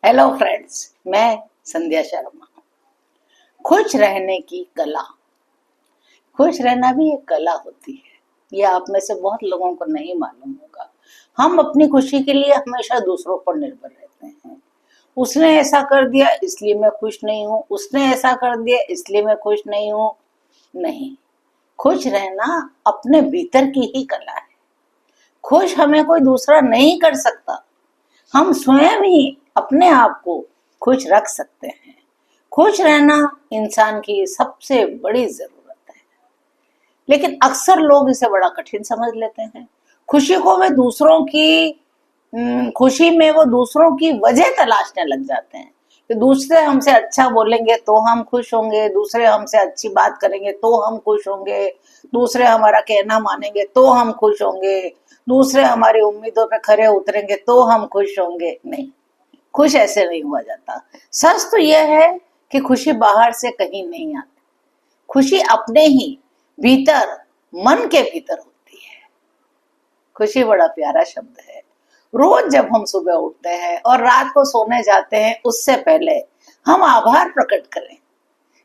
Hello friends, मैं संध्या शर्मा। खुश रहने की कला। खुश रहना भी एक कला होती है। ये आप में से बहुत लोगों को नहीं मालूम होगा। हम अपनी खुशी के लिए हमेशा दूसरों पर निर्भर रहते हैं। उसने ऐसा कर दिया इसलिए मैं खुश नहीं हूँ, उसने ऐसा कर दिया इसलिए मैं खुश नहीं हूँ। नहीं, खुश रहना अपने भीतर की ही कला है। खुश हमें कोई दूसरा नहीं कर सकता। हम स्वयं ही अपने आप को खुश रख सकते हैं। खुश रहना इंसान की सबसे बड़ी जरूरत है, लेकिन अक्सर लोग इसे बड़ा कठिन समझ लेते हैं। खुशी को वे दूसरों की खुशी में वो दूसरों की वजह तलाशने लग जाते हैं कि दूसरे हमसे अच्छा बोलेंगे तो हम खुश होंगे, दूसरे हमसे अच्छी बात करेंगे तो हम खुश होंगे, दूसरे हमारा कहना मानेंगे तो हम खुश होंगे, दूसरे हमारी उम्मीदों पे खरे उतरेंगे तो हम खुश होंगे। नहीं, खुश ऐसे नहीं हुआ जाता। सच तो यह है कि खुशी बाहर से कहीं नहीं आती। खुशी अपने ही भीतर, मन के भीतर होती है। खुशी बड़ा प्यारा शब्द है। रोज जब हम सुबह उठते हैं और रात को सोने जाते हैं, उससे पहले हम आभार प्रकट करें,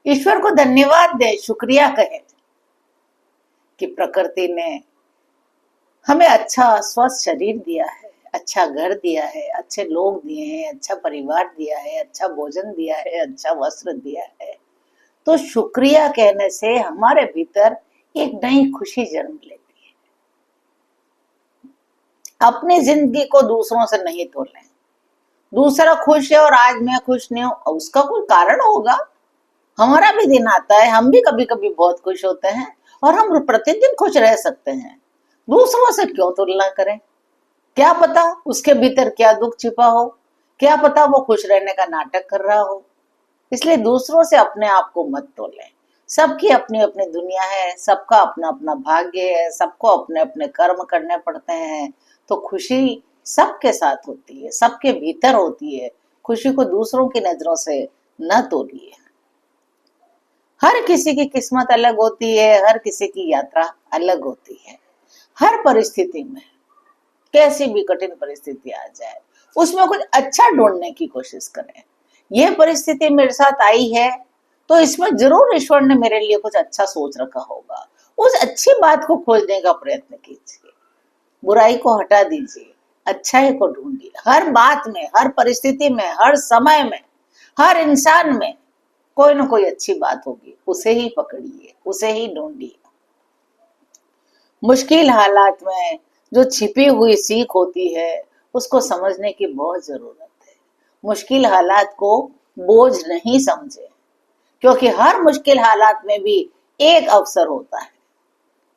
ईश्वर को धन्यवाद दें, शुक्रिया कहें कि प्रकृति ने हमें अच्छा स्वस्थ शरीर दिया है, अच्छा घर दिया है, अच्छे लोग दिए हैं, अच्छा परिवार दिया है, अच्छा भोजन दिया है, अच्छा वस्त्र दिया है। तो शुक्रिया कहने से हमारे भीतर एक नई खुशी जन्म लेती है। अपनी जिंदगी को दूसरों से नहीं तोलें। दूसरा खुश है और आज मैं खुश नहीं हूं, उसका कोई कारण होगा। हमारा भी दिन आता है, हम भी कभी कभी बहुत खुश होते हैं और हम प्रतिदिन खुश रह सकते हैं। दूसरों से क्यों तुलना करें? क्या पता उसके भीतर क्या दुख छिपा हो, क्या पता वो खुश रहने का नाटक कर रहा हो। इसलिए दूसरों से अपने आप को मत तोलें। सबकी अपनी अपनी दुनिया है, सबका अपना अपना भाग्य है, सबको अपने अपने कर्म करने पड़ते हैं। तो खुशी सबके साथ होती है, सबके भीतर होती है। खुशी को दूसरों की नजरों से न तोलिए। हर किसी की किस्मत अलग होती है, हर किसी की यात्रा अलग होती है। हर परिस्थिति में, कैसी भी कठिन परिस्थिति आ जाए, उसमें कुछ अच्छा ढूंढने की कोशिश करें। ये परिस्थिति मेरे साथ आई है तो इसमें जरूर ईश्वर ने मेरे लिए कुछ अच्छा सोच रखा होगा। उस अच्छी बात को खोजने का प्रयत्न कीजिए, बुराई को हटा दीजिए, अच्छाई को ढूंढिए। हर बात में, हर परिस्थिति में, हर समय में, हर इंसान में कोई ना कोई अच्छी बात होगी। उसे ही पकड़िए, उसे ही ढूंढिए। मुश्किल हालात में जो छिपी हुई सीख होती है, उसको समझने की बहुत जरूरत है। मुश्किल हालात को बोझ नहीं समझे, क्योंकि हर मुश्किल हालात में भी एक अवसर होता है।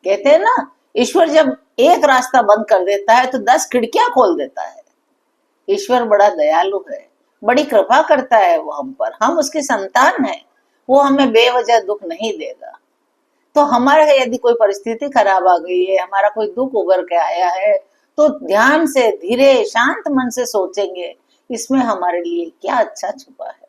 कहते हैं ना, ईश्वर जब एक रास्ता बंद कर देता है तो 10 खिड़कियां खोल देता है। ईश्वर बड़ा दयालु है, बड़ी कृपा करता है वो हम पर। हम उसकी संतान हैं, वो हमें बेवजह दुख नहीं देगा। तो हमारे यदि कोई परिस्थिति खराब आ गई है, हमारा कोई दुख उभर के आया है, तो ध्यान से, धीरे, शांत मन से सोचेंगे इसमें हमारे लिए क्या अच्छा छुपा है।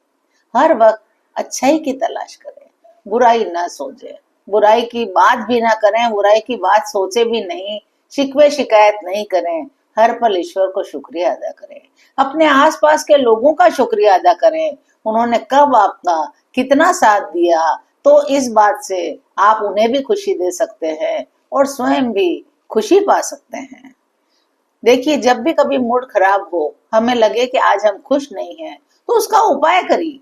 हर वक्त अच्छाई की तलाश करें, बुराई ना सोचे, बुराई की बात भी ना करें, बुराई की बात सोचे भी नहीं, शिकवे शिकायत नहीं करें। हर पल ईश्वर को शुक्रिया अदा करें, अपने आसपास के लोगों का शुक्रिया अदा करें। उन्होंने कब आपका कितना साथ दिया, तो इस बात से आप उन्हें भी खुशी दे सकते हैं और स्वयं भी खुशी पा सकते हैं। देखिए, जब भी कभी मूड खराब हो, हमें लगे कि आज हम खुश नहीं हैं, तो उसका उपाय करिए।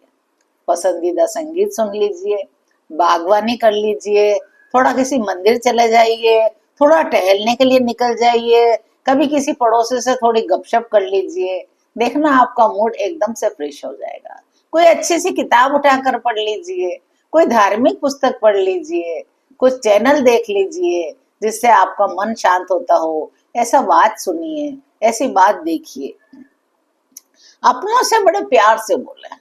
पसंदीदा संगीत सुन लीजिए, बागवानी कर लीजिए, थोड़ा किसी मंदिर चले जाइए, थोड़ा टहलने के लिए निकल जाइए, कभी किसी पड़ोसी से थोड़ी गपशप कर लीजिए। देखना आपका मूड एकदम से फ्रेश हो जाएगा। कोई अच्छी सी किताब उठाकर पढ़ लीजिए, कोई धार्मिक पुस्तक पढ़ लीजिए, कुछ चैनल देख लीजिए जिससे आपका मन शांत होता हो। ऐसा बात सुनिए, ऐसी बात देखिए। अपनों से बड़े प्यार से बोले।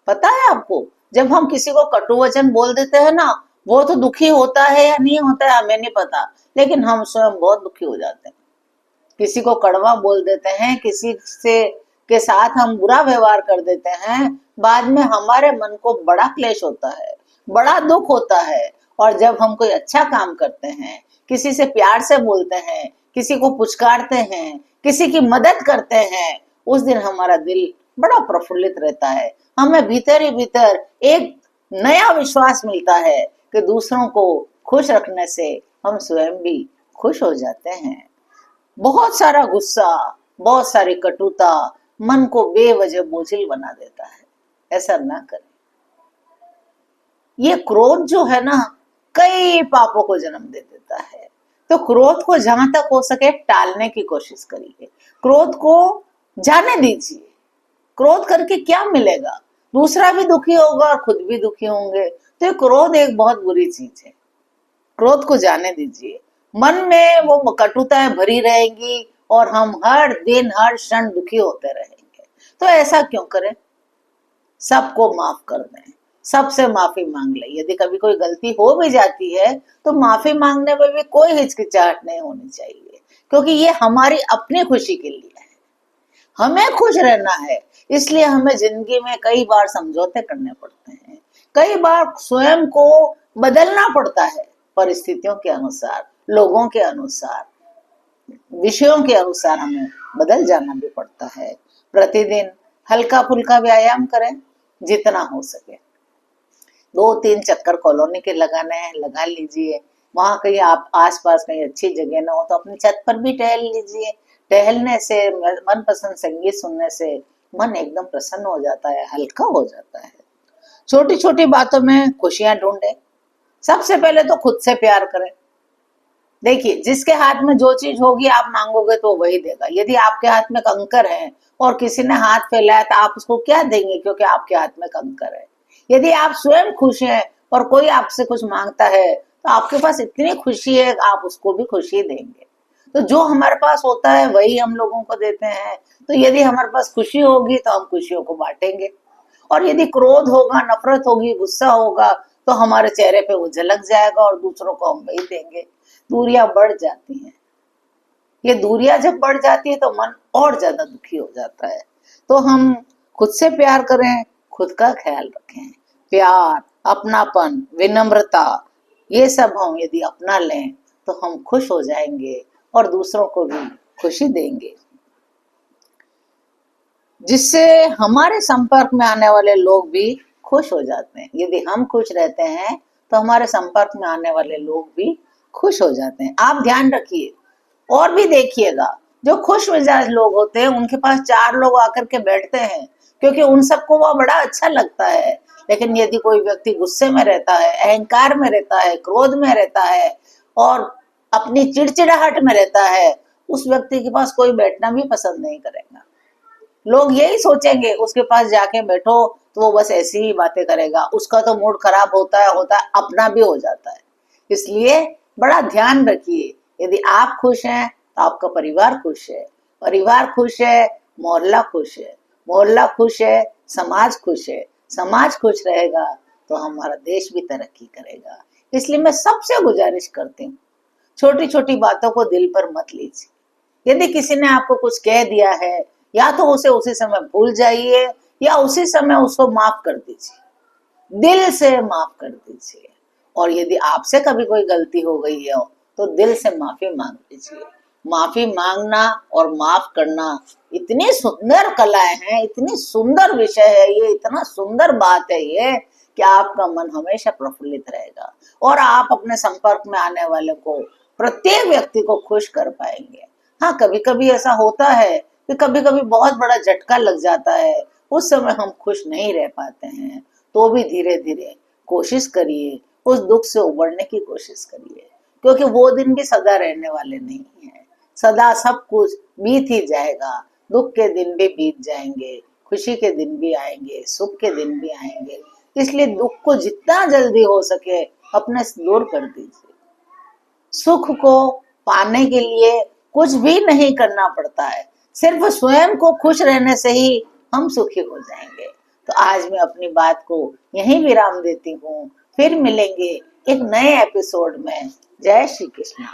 पता है आपको, जब हम किसी को कटु वचन बोल देते हैं ना, वो तो दुखी होता है या नहीं होता है हमें नहीं पता, लेकिन हम स्वयं बहुत दुखी हो जाते हैं। किसी को कड़वा बोल देते हैं, किसी से के साथ हम बुरा व्यवहार कर देते हैं, बाद में हमारे मन को बड़ा क्लेश होता है, बड़ा दुख होता है। और जब हम कोई अच्छा काम करते हैं, किसी से प्यार से बोलते हैं, किसी को पुचकारते हैं, किसी की मदद करते हैं, उस दिन हमारा दिल बड़ा प्रफुल्लित रहता है। हमें भीतर ही भीतर एक नया विश्वास मिलता है कि दूसरों को खुश रखने से हम स्वयं भी खुश हो जाते हैं। बहुत सारा गुस्सा, बहुत सारी कटुता मन को बेवजह बोझिल बना देता है। ऐसा ना करें। ये क्रोध जो है ना, कई पापों को जन्म दे देता है। तो क्रोध को जहां तक हो सके टालने की कोशिश करिए। क्रोध को जाने दीजिए। क्रोध करके क्या मिलेगा? दूसरा भी दुखी होगा और खुद भी दुखी होंगे। तो ये क्रोध एक बहुत बुरी चीज है। क्रोध को जाने दीजिए। मन में वो कटुताएं भरी रहेंगी और हम हर दिन हर क्षण दुखी होते रहेंगे। तो ऐसा क्यों करें? सबको माफ कर दें, सबसे माफी मांग ले। यदि कभी कोई गलती हो भी जाती है तो माफी मांगने में भी कोई हिचकिचाहट नहीं होनी चाहिए, क्योंकि ये हमारी अपनी खुशी के लिए है। हमें खुश रहना है, इसलिए हमें जिंदगी में कई बार समझौते करने पड़ते हैं, कई बार स्वयं को बदलना पड़ता है। परिस्थितियों के अनुसार, लोगों के अनुसार, विषयों के अनुसार हमें बदल जाना भी पड़ता है। प्रतिदिन हल्का फुल्का व्यायाम करें जितना हो सके। 2-3 चक्कर कॉलोनी के लगाने हैं, लगा लीजिए। वहां कहीं आप आसपास कहीं अच्छी जगह ना हो तो अपनी छत पर भी टहल लीजिए। टहलने से, मनपसंद संगीत सुनने से मन एकदम प्रसन्न हो जाता है, हल्का हो जाता है। छोटी छोटी बातों में खुशियां ढूंढे। सबसे पहले तो खुद से प्यार करें। देखिए, जिसके हाथ में जो चीज होगी आप मांगोगे तो वही देगा। यदि आपके हाथ में कंकर है और किसी ने हाथ फैलाया तो आप उसको क्या देंगे, क्योंकि आपके हाथ में कंकर है। यदि आप स्वयं खुश हैं और कोई आपसे कुछ मांगता है तो आपके पास इतनी खुशी है आप उसको भी खुशी देंगे। तो जो हमारे पास होता है वही हम लोगों को देते हैं। तो यदि हमारे पास खुशी होगी तो हम खुशियों को बांटेंगे, और यदि क्रोध होगा, नफरत होगी, गुस्सा होगा तो हमारे चेहरे पे वो झलक जाएगा और दूसरों को हम वही देंगे। दूरियां बढ़ जाती हैं। ये दूरियां जब बढ़ जाती है तो मन और ज्यादा दुखी हो जाता है। तो हम खुद से प्यार करें, खुद का ख्याल रखें। प्यार, अपनापन, विनम्रता, ये सब हम यदि अपना लें तो हम खुश हो जाएंगे और दूसरों को भी खुशी देंगे, जिससे हमारे संपर्क में आने वाले लोग भी खुश हो जाते हैं। यदि हम खुश रहते हैं तो हमारे संपर्क में आने वाले लोग भी खुश हो जाते हैं। आप ध्यान रखिए और भी देखिएगा, जो खुश मिजाज लोग होते हैं उनके पास 4 लोग आकर के बैठते हैं, क्योंकि उन सबको वो बड़ा अच्छा लगता है। लेकिन यदि कोई व्यक्ति गुस्से में रहता है, अहंकार में रहता है, क्रोध में रहता है और अपनी चिड़चिड़ाहट में रहता है, उस व्यक्ति के पास कोई बैठना भी पसंद नहीं करेगा। लोग यही सोचेंगे उसके पास जाके बैठो तो वो बस ऐसी ही बातें करेगा, उसका तो मूड खराब होता है, अपना भी हो जाता है। इसलिए बड़ा ध्यान रखिए, यदि आप खुश हैं तो आपका परिवार खुश है, परिवार खुश है, मोहल्ला खुश है, मोहल्ला खुश है, समाज खुश है, समाज खुश रहेगा तो हमारा देश भी तरक्की करेगा। इसलिए मैं सबसे गुजारिश करती हूँ, छोटी छोटी बातों को दिल पर मत लीजिए। यदि किसी ने आपको कुछ कह दिया है, या तो उसे उसी समय भूल जाइए या उसी समय उसको माफ कर दीजिए, दिल से माफ कर दीजिए। और यदि आपसे कभी कोई गलती हो गई है तो दिल से माफी मांग लीजिए। माफी मांगना और माफ करना इतनी सुंदर कलाएं हैं, इतनी सुंदर विषय है ये, इतना सुंदर बात है ये कि आपका मन हमेशा प्रफुल्लित रहेगा और आप अपने संपर्क में आने वाले को, प्रत्येक व्यक्ति को खुश कर पाएंगे। हाँ, कभी कभी ऐसा होता है कि कभी कभी बहुत बड़ा झटका लग जाता है, उस समय हम खुश नहीं रह पाते हैं। तो भी धीरे धीरे कोशिश करिए, उस दुख से उबरने की कोशिश करिए, क्योंकि वो दिन भी सदा रहने वाले नहीं है। सदा सब कुछ बीत ही जाएगा। दुख के दिन भी बीत जाएंगे, खुशी के दिन भी आएंगे, सुख के दिन भी आएंगे। इसलिए दुख को जितना जल्दी हो सके अपने से दूर कर दीजिए। सुख को पाने के लिए कुछ भी नहीं करना पड़ता है, सिर्फ स्वयं को खुश रहने से ही हम सुखी हो जाएंगे। तो आज मैं अपनी बात को यहीं विराम देती हूँ, फिर मिलेंगे एक नए एपिसोड में। जय श्री कृष्ण।